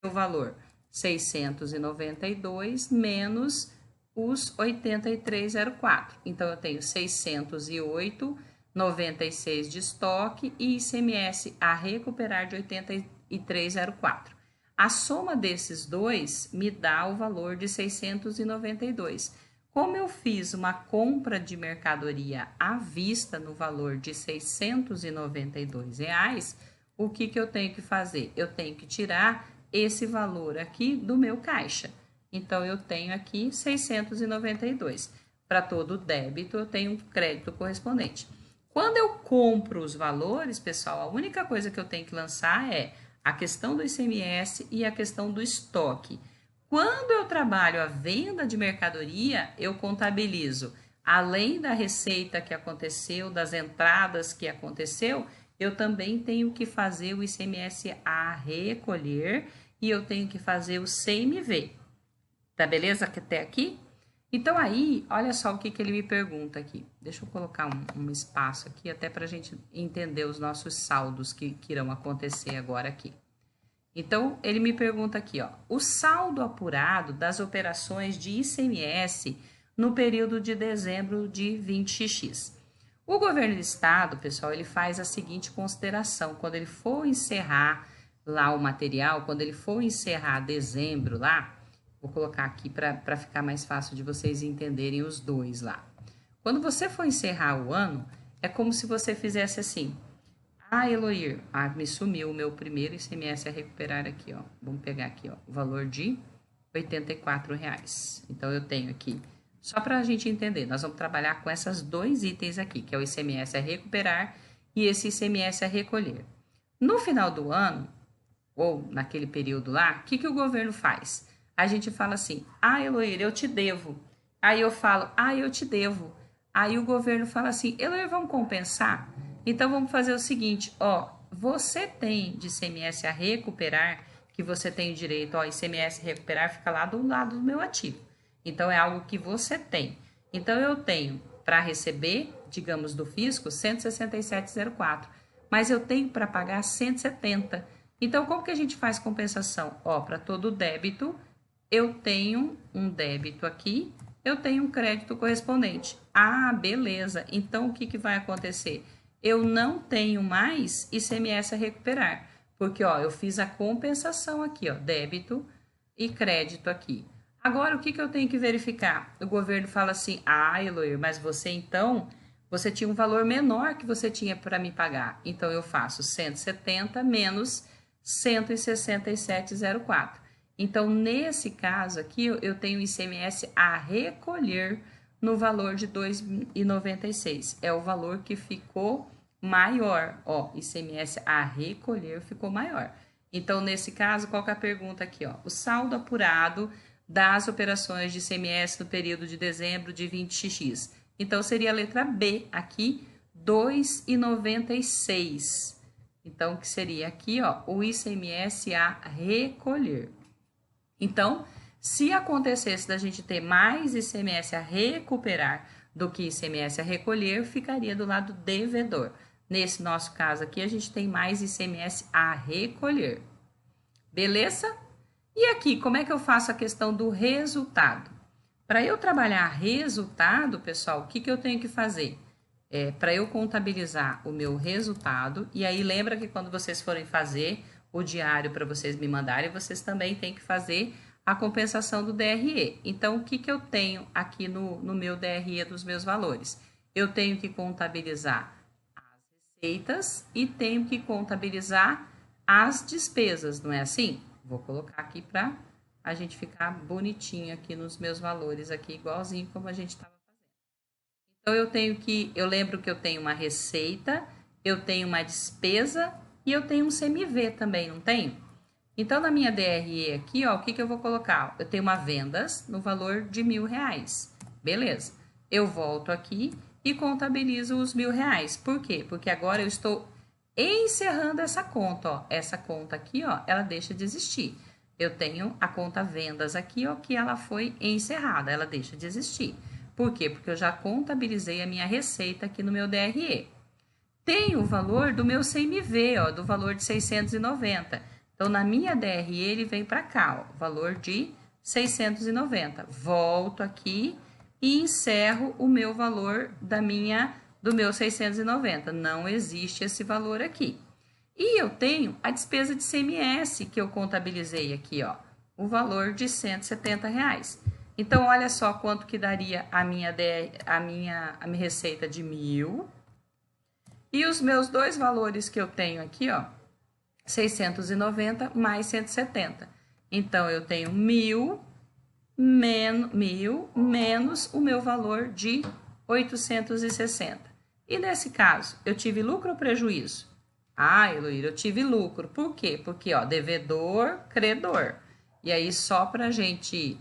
o valor 692 menos os 8304. Então, eu tenho 608,96 de estoque e ICMS a recuperar de 8304. A soma desses dois me dá o valor de 692. Como eu fiz uma compra de mercadoria à vista no valor de R$ 692, o que eu tenho que fazer? Eu tenho que tirar esse valor aqui do meu caixa. Então, eu tenho aqui 692. Para todo débito, eu tenho um crédito correspondente. Quando eu compro os valores, pessoal, a única coisa que eu tenho que lançar é a questão do ICMS e a questão do estoque. Quando eu trabalho a venda de mercadoria, eu contabilizo, além da receita que aconteceu, das entradas que aconteceu, eu também tenho que fazer o ICMS a recolher e eu tenho que fazer o CMV. Tá beleza até aqui? Então, aí, olha só o que ele me pergunta aqui. Deixa eu colocar um espaço aqui, até para a gente entender os nossos saldos que irão acontecer agora aqui. Então, ele me pergunta aqui, ó, o saldo apurado das operações de ICMS no período de dezembro de 20x. O governo do estado, pessoal, ele faz a seguinte consideração, quando ele for encerrar lá o material, quando ele for encerrar dezembro lá, vou colocar aqui para ficar mais fácil de vocês entenderem os dois lá. Quando você for encerrar o ano, é como se você fizesse assim. Eloir, me sumiu o meu primeiro ICMS a recuperar aqui, ó. Vamos pegar aqui, ó, o valor de R$ 84,00. Então, eu tenho aqui, só para a gente entender, nós vamos trabalhar com esses dois itens aqui, que é o ICMS a recuperar e esse ICMS a recolher. No final do ano, ou naquele período lá, o que o governo faz? A gente fala assim, Eloir, eu te devo. Aí eu falo, eu te devo. Aí o governo fala assim, Eloir, vamos compensar? Então, vamos fazer o seguinte, ó, você tem de ICMS a recuperar, que você tem direito, ó, ICMS recuperar fica lá do lado do meu ativo. Então, é algo que você tem. Então, eu tenho para receber, digamos, do fisco, 167,04, mas eu tenho para pagar 170. Então, como que a gente faz compensação? Ó, para todo débito, eu tenho um débito aqui, eu tenho um crédito correspondente. Beleza. Então, o que vai acontecer? Eu não tenho mais ICMS a recuperar, porque, ó, eu fiz a compensação aqui, ó, débito e crédito aqui. Agora, o que eu tenho que verificar? O governo fala assim, Eloir, mas você então, você tinha um valor menor que você tinha para me pagar. Então, eu faço 170 menos 167,04. Então, nesse caso aqui, eu tenho ICMS a recolher no valor de R$ 2,96. É o valor que ficou maior. Ó, ICMS a recolher ficou maior. Então, nesse caso, qual que é a pergunta aqui? Ó? O saldo apurado das operações de ICMS no período de dezembro de 20x. Então, seria a letra B aqui, R$ 2,96. Então, que seria aqui, ó, o ICMS a recolher. Então, se acontecesse da gente ter mais ICMS a recuperar do que ICMS a recolher, ficaria do lado devedor. Nesse nosso caso aqui, a gente tem mais ICMS a recolher. Beleza? E aqui, como é que eu faço a questão do resultado? Para eu trabalhar resultado, pessoal, o que eu tenho que fazer? Para eu contabilizar o meu resultado, e aí lembra que quando vocês forem fazer o diário para vocês me mandarem, vocês também têm que fazer a compensação do DRE. Então, o que eu tenho aqui no meu DRE dos meus valores? Eu tenho que contabilizar as receitas e tenho que contabilizar as despesas, não é assim? Vou colocar aqui para a gente ficar bonitinho aqui nos meus valores, aqui igualzinho como a gente estava fazendo. Então, eu lembro que eu tenho uma receita, eu tenho uma despesa e eu tenho um CMV também, não tenho? Então, na minha DRE aqui, ó, o que eu vou colocar? Eu tenho uma vendas no valor de R$ 1.000. Beleza. Eu volto aqui e contabilizo os R$ 1.000. Por quê? Porque agora eu estou encerrando essa conta, ó. Essa conta aqui, ó, ela deixa de existir. Eu tenho a conta vendas aqui, ó, que ela foi encerrada, ela deixa de existir. Por quê? Porque eu já contabilizei a minha receita aqui no meu DRE. Tem o valor do meu CMV, ó, do valor de 690. Então, na minha DRE, ele vem para cá, ó, valor de 690. Volto aqui e encerro o meu valor do meu 690. Não existe esse valor aqui. E eu tenho a despesa de CMS que eu contabilizei aqui, ó, o valor de R$170. Então, olha só quanto que daria a minha receita de 1.000. E os meus dois valores que eu tenho aqui, ó, 690 mais 170. Então, eu tenho 1.000 menos o meu valor de 860. E nesse caso, eu tive lucro ou prejuízo? Ah, Heloíra, eu tive lucro. Por quê? Porque, ó, devedor, credor. E aí, só para a gente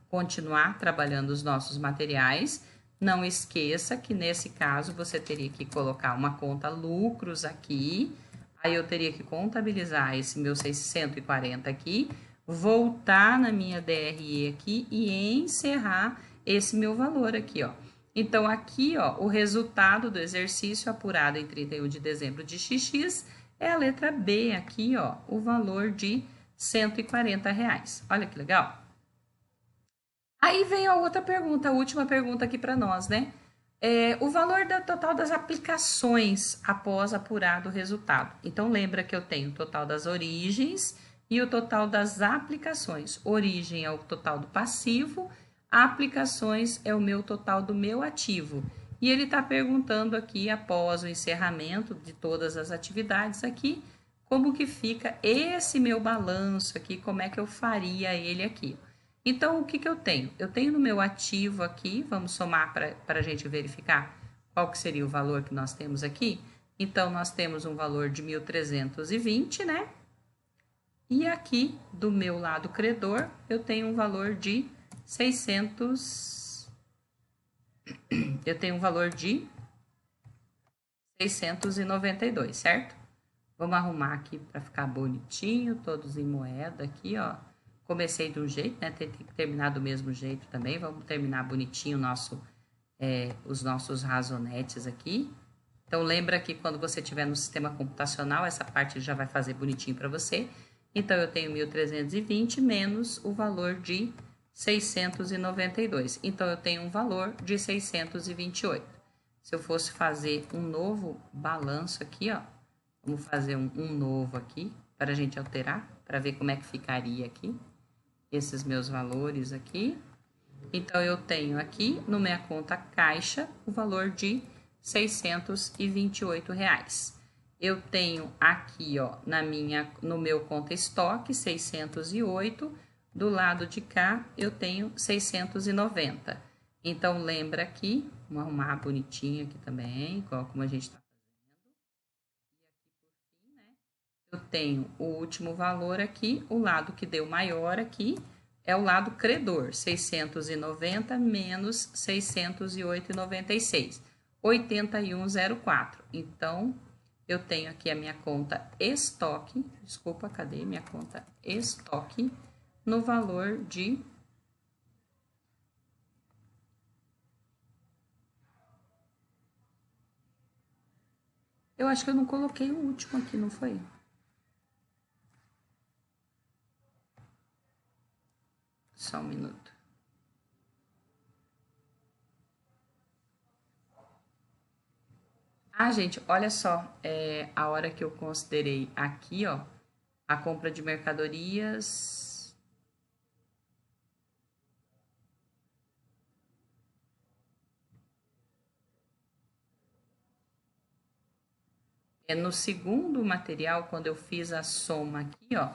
continuar trabalhando os nossos materiais, não esqueça que nesse caso você teria que colocar uma conta lucros aqui. Aí eu teria que contabilizar esse meu 640 aqui, voltar na minha DRE aqui e encerrar esse meu valor aqui, ó. Então, aqui, ó, o resultado do exercício apurado em 31 de dezembro de XX é a letra B aqui, ó, o valor de R$140. Olha que legal. Aí vem a outra pergunta, a última pergunta aqui para nós, né? O valor total das aplicações após apurado o resultado. Então, lembra que eu tenho o total das origens e o total das aplicações. Origem é o total do passivo, aplicações é o meu total do meu ativo. E ele está perguntando aqui, após o encerramento de todas as atividades aqui, como que fica esse meu balanço aqui, como é que eu faria ele aqui. Então, o que eu tenho? Eu tenho no meu ativo aqui, vamos somar para a gente verificar qual que seria o valor que nós temos aqui. Então, nós temos um valor de 1.320, né? E aqui, do meu lado credor, eu tenho um valor de 600... Eu tenho um valor de 692, certo? Vamos arrumar aqui para ficar bonitinho, todos em moeda aqui, ó. Comecei de um jeito, né? Tem que terminar do mesmo jeito também. Vamos terminar bonitinho os nossos razonetes aqui. Então, lembra que quando você estiver no sistema computacional, essa parte já vai fazer bonitinho para você. Então, eu tenho 1.320 menos o valor de 692. Então, eu tenho um valor de 628. Se eu fosse fazer um novo balanço aqui, ó. Vamos fazer um novo aqui, para a gente alterar, para ver como é que ficaria aqui. Esses meus valores aqui. Então, eu tenho aqui, no minha conta caixa, o valor de R$628. Eu tenho aqui, ó, no meu conta estoque, 608. Do lado de cá, eu tenho 690. Então, lembra aqui, vamos arrumar bonitinho aqui também, igual como a gente está fazendo. E aqui, por fim, né, eu tenho o último valor aqui, o lado que deu maior aqui, é o lado credor, 690 menos 608,96, 8104. Então, eu tenho aqui a minha conta estoque, desculpa, cadê minha conta estoque, no valor de... Eu acho que eu não coloquei o último aqui, não foi? Só um minuto. Ah, gente, olha só, a hora que eu considerei aqui, ó, a compra de mercadorias. No segundo material, quando eu fiz a soma aqui, ó,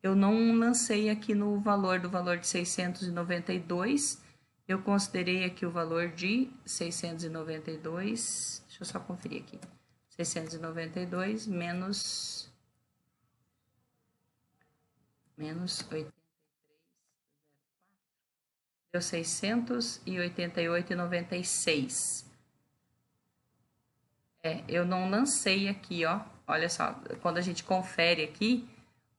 eu não lancei aqui no valor de 692, eu considerei aqui o valor de 692, deixa eu só conferir aqui, 692 menos 83, deu 688,96. Eu não lancei aqui, ó, olha só, quando a gente confere aqui,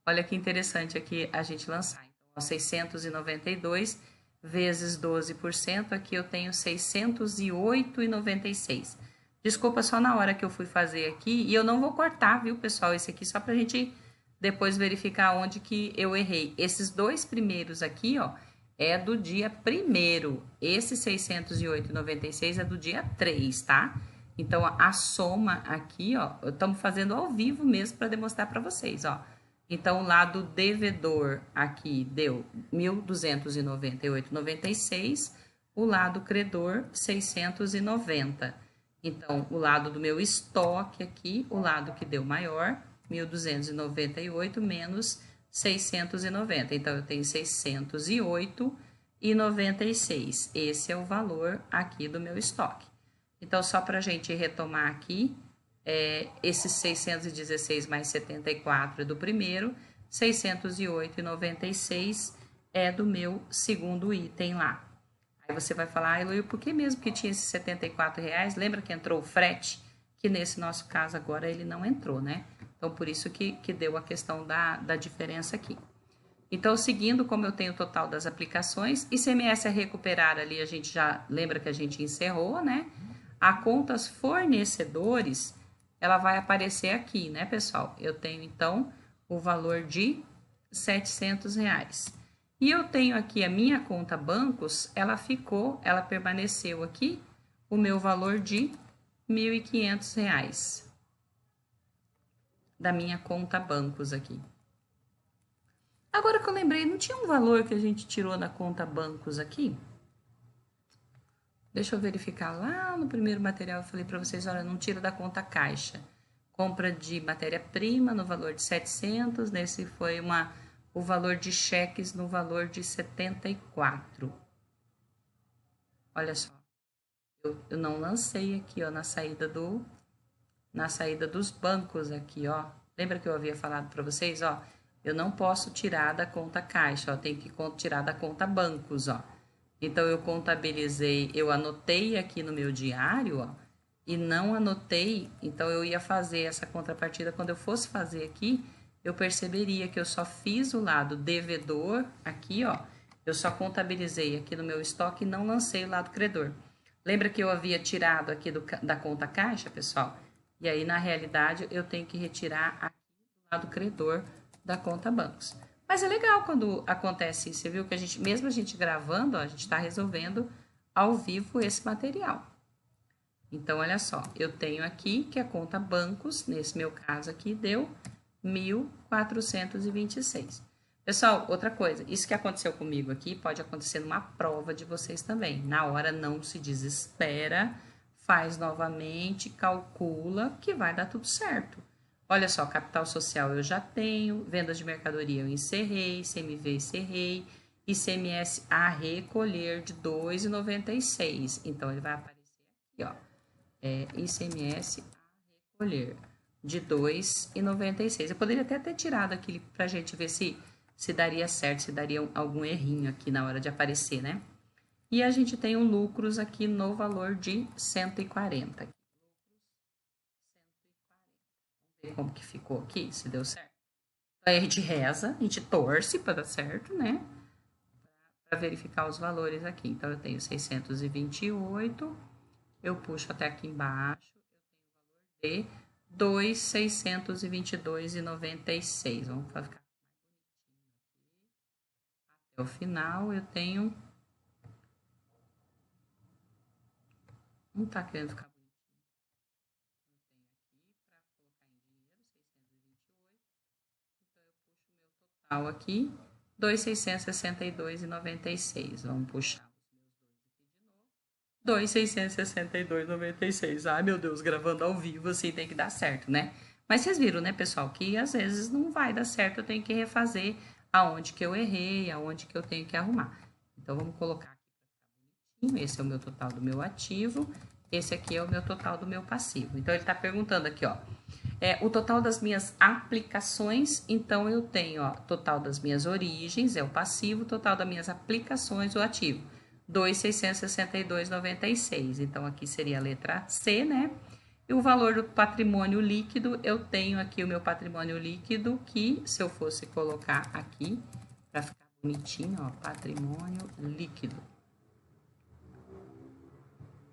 olha que interessante aqui a gente lançar. Então, 692 vezes 12%, aqui eu tenho 608,96. Desculpa, só na hora que eu fui fazer aqui, e eu não vou cortar, viu, pessoal, esse aqui só pra gente depois verificar onde que eu errei. Esses dois primeiros aqui, ó, é do dia 1º. Esse 608,96 é do dia 3, tá? Então, a soma aqui, ó, estamos fazendo ao vivo mesmo para demonstrar para vocês, ó. Então, o lado devedor aqui deu 1.298,96, o lado credor 690. Então, o lado do meu estoque aqui, o lado que deu maior, 1.298 menos 690. Então, eu tenho 608,96. Esse é o valor aqui do meu estoque. Então, só para a gente retomar aqui, esses 616 mais 74 é do primeiro, 608,96 é do meu segundo item lá. Aí você vai falar, Eloy, por que mesmo que tinha esses R$74? Lembra que entrou o frete? Que nesse nosso caso agora ele não entrou, né? Então, por isso que deu a questão da diferença aqui. Então, seguindo, como eu tenho o total das aplicações, ICMS a recuperar ali, a gente já lembra que a gente encerrou, né? A contas fornecedores, ela vai aparecer aqui, né, pessoal? Eu tenho, então, o valor de R$700. E eu tenho aqui a minha conta bancos, ela permaneceu aqui, o meu valor de R$1.500 da minha conta bancos aqui. Agora que eu lembrei, não tinha um valor que a gente tirou na conta bancos aqui? Deixa eu verificar lá no primeiro material, eu falei para vocês, olha, não tira da conta caixa. Compra de matéria-prima no valor de 700, nesse foi o valor de cheques no valor de 74. Olha só, eu não lancei aqui, ó, na saída dos bancos aqui, ó. Lembra que eu havia falado para vocês, ó? Eu não posso tirar da conta caixa, ó, tem que tirar da conta bancos, ó. Então, eu contabilizei, eu anotei aqui no meu diário, ó, e não anotei, então eu ia fazer essa contrapartida, quando eu fosse fazer aqui, eu perceberia que eu só fiz o lado devedor aqui, ó, eu só contabilizei aqui no meu estoque e não lancei o lado credor. Lembra que eu havia tirado aqui da conta caixa, pessoal? E aí, na realidade, eu tenho que retirar aqui do lado credor da conta bancos. Mas é legal quando acontece isso, você viu que mesmo a gente gravando, ó, a gente está resolvendo ao vivo esse material. Então, olha só, eu tenho aqui que a conta bancos, nesse meu caso aqui, deu 1.426. Pessoal, outra coisa, isso que aconteceu comigo aqui pode acontecer numa prova de vocês também. Na hora não se desespera, faz novamente, calcula que vai dar tudo certo. Olha só, capital social eu já tenho, vendas de mercadoria eu encerrei, CMV encerrei, ICMS a recolher de 2,96. Então, ele vai aparecer aqui, ó, ICMS a recolher de 2,96. Eu poderia até ter tirado aqui pra gente ver se daria certo, se daria algum errinho aqui na hora de aparecer, né? E a gente tem um lucros aqui no valor de 140. Como que ficou aqui, se deu certo. Aí a gente reza, a gente torce para dar certo, né? Para verificar os valores aqui. Então, eu tenho 628, eu puxo até aqui embaixo, eu tenho o valor de 2.622,96. Vamos ficar mais bonitinho aqui. Até o final, eu tenho... Não tá querendo ficar aqui, 2.662,96. Vamos puxar os meus dois aqui de novo. 2.662,96. Ai, meu Deus, gravando ao vivo assim tem que dar certo, né? Mas vocês viram, né, pessoal, que às vezes não vai dar certo, eu tenho que refazer aonde que eu errei, aonde que eu tenho que arrumar. Então, vamos colocar aqui para ficar bonitinho. Esse é o meu total do meu ativo, esse aqui é o meu total do meu passivo. Então, ele está perguntando aqui, ó, o total das minhas aplicações, então eu tenho, ó, total das minhas origens, é o passivo, total das minhas aplicações, o ativo, 2.662,96. Então, aqui seria a letra C, né? E o valor do patrimônio líquido, eu tenho aqui o meu patrimônio líquido, que se eu fosse colocar aqui, para ficar bonitinho, ó, patrimônio líquido.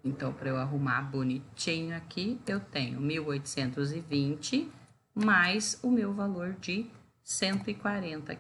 Então, para eu arrumar bonitinho aqui, eu tenho 1.820 mais o meu valor de 140.